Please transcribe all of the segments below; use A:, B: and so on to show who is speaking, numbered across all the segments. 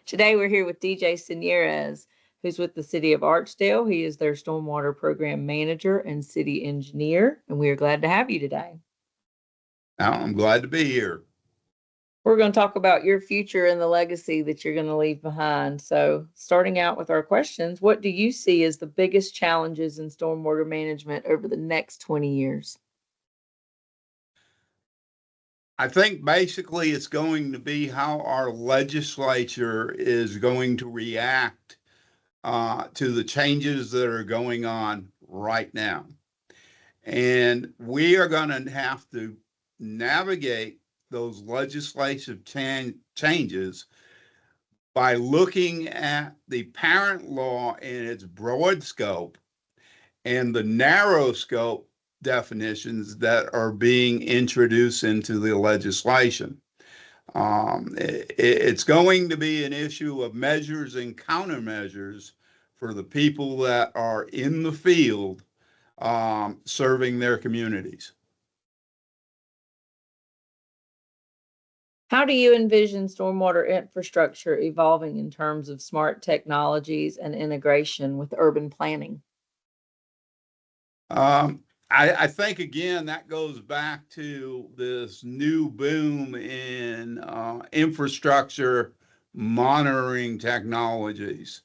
A: Today we're here with DJ Señeres, who's with the City of Archdale. He is their Stormwater Program Manager and City Engineer, and we are glad to have you today.
B: I'm glad to be here.
A: We're going to talk about your future and the legacy that you're going to leave behind. So, starting out with our questions, what do you see as the biggest challenges in stormwater management over the next 20 years?
B: I think basically it's going to be how our legislature is going to react to the changes that are going on right now. And we are going to have to navigate those legislative changes by looking at the parent law in its broad scope and the narrow scope definitions that are being introduced into the legislation. It's going to be an issue of measures and countermeasures for the people that are in the field serving their communities.
A: How do you envision stormwater infrastructure evolving in terms of smart technologies and integration with urban planning?
B: I think, again, that goes back to this new boom in infrastructure monitoring technologies.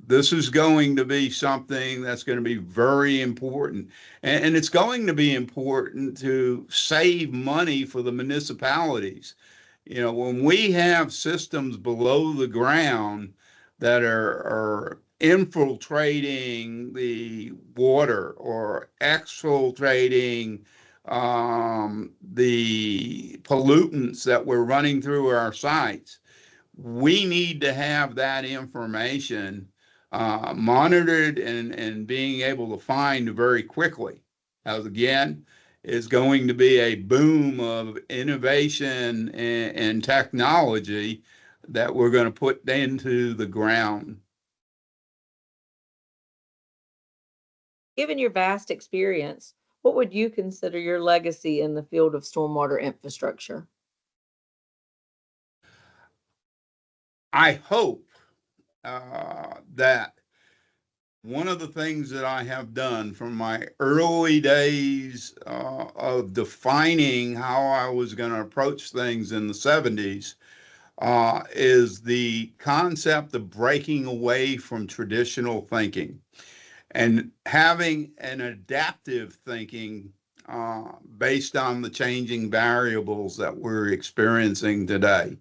B: This is going to be something that's going to be very important. And it's going to be important to save money for the municipalities. You know, when we have systems below the ground that are infiltrating the water or exfiltrating the pollutants that we're running through our sites, we need to have that information monitored and being able to find very quickly. As again, is going to be a boom of innovation and technology that we're going to put into the ground.
A: Given your vast experience, what would you consider your legacy in the field of stormwater infrastructure?
B: I hope that one of the things that I have done from my early days of defining how I was going to approach things in the 70s is the concept of breaking away from traditional thinking and having an adaptive thinking based on the changing variables that we're experiencing today.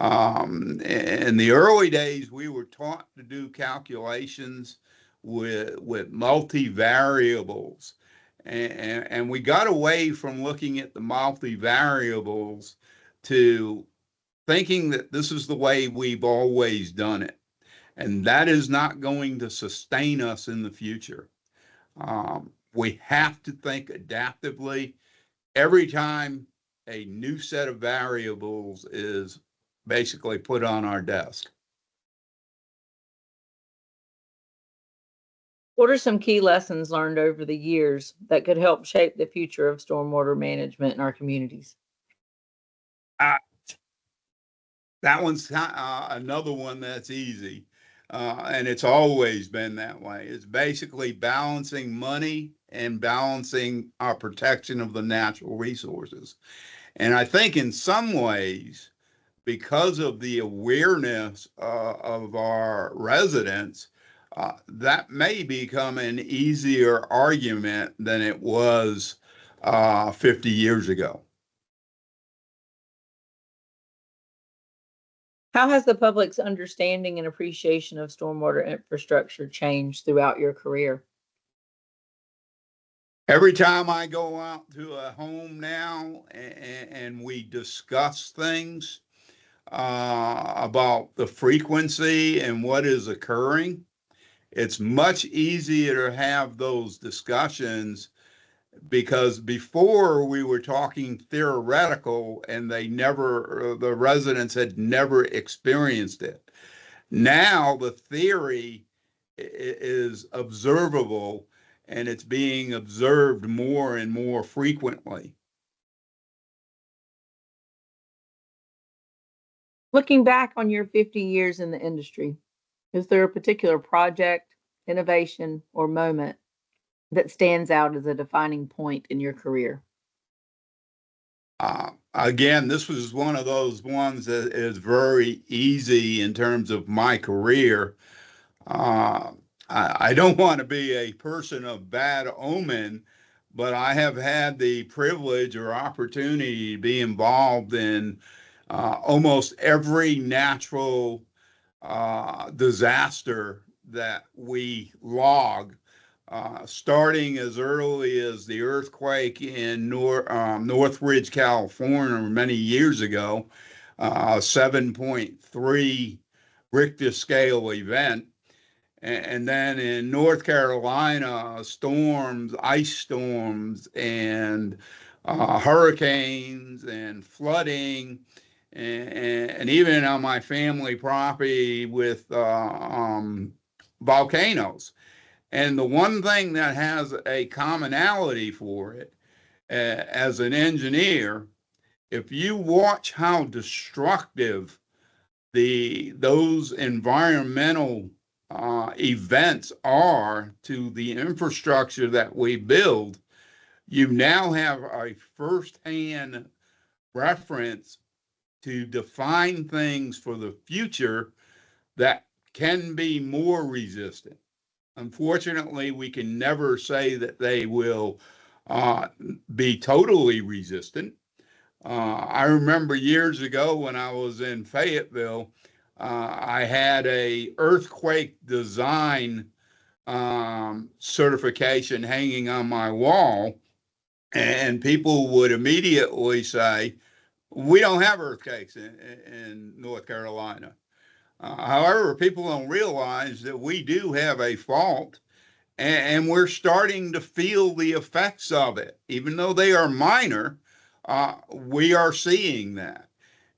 B: In the early days, we were taught to do calculations with multivariables. And we got away from looking at the multivariables to thinking that this is the way we've always done it. And that is not going to sustain us in the future. We have to think adaptively every time a new set of variables is basically put on our desk.
A: What are some key lessons learned over the years that could help shape the future of stormwater management in our communities?
B: Uh, that one's another one that's easy. And it's always been that way. It's basically balancing money and balancing our protection of the natural resources. And I think in some ways, because of the awareness of our residents, that may become an easier argument than it was 50 years ago.
A: How has the public's understanding and appreciation of stormwater infrastructure changed throughout your career?
B: Every time I go out to a home now and we discuss things about the frequency and what is occurring, it's much easier to have those discussions because before we were talking theoretical and the residents had never experienced it. Now the theory is observable and it's being observed more and more frequently.
A: Looking back on your 50 years in the industry, is there a particular project, innovation, or moment that stands out as a defining point in your career?
B: Again, this was one of those ones that is very easy in terms of my career. Uh, I don't want to be a person of bad omen, but I have had the privilege or opportunity to be involved in almost every natural disaster that we log, starting as early as the earthquake in Northridge, California, many years ago, 7.3 Richter scale event. And then in North Carolina, storms, ice storms, and hurricanes and flooding, and even on my family property with volcanoes. And the one thing that has a commonality for it, as an engineer, if you watch how destructive those environmental events are to the infrastructure that we build, you now have a firsthand reference to define things for the future that can be more resistant. Unfortunately, we can never say that they will uh, be totally resistant. I remember years ago when I was in Fayetteville, I had a earthquake design certification hanging on my wall, and people would immediately say, "We don't have earthquakes in North Carolina." However, people don't realize that we do have a fault, and we're starting to feel the effects of it. Even though they are minor, we are seeing that.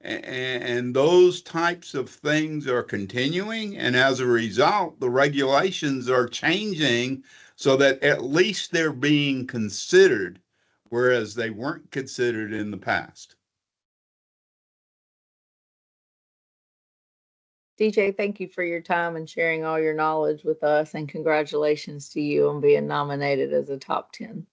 B: And those types of things are continuing. And as a result, the regulations are changing so that at least they're being considered, whereas they weren't considered in the past.
A: DJ, thank you for your time and sharing all your knowledge with us, and congratulations to you on being nominated as a top 10.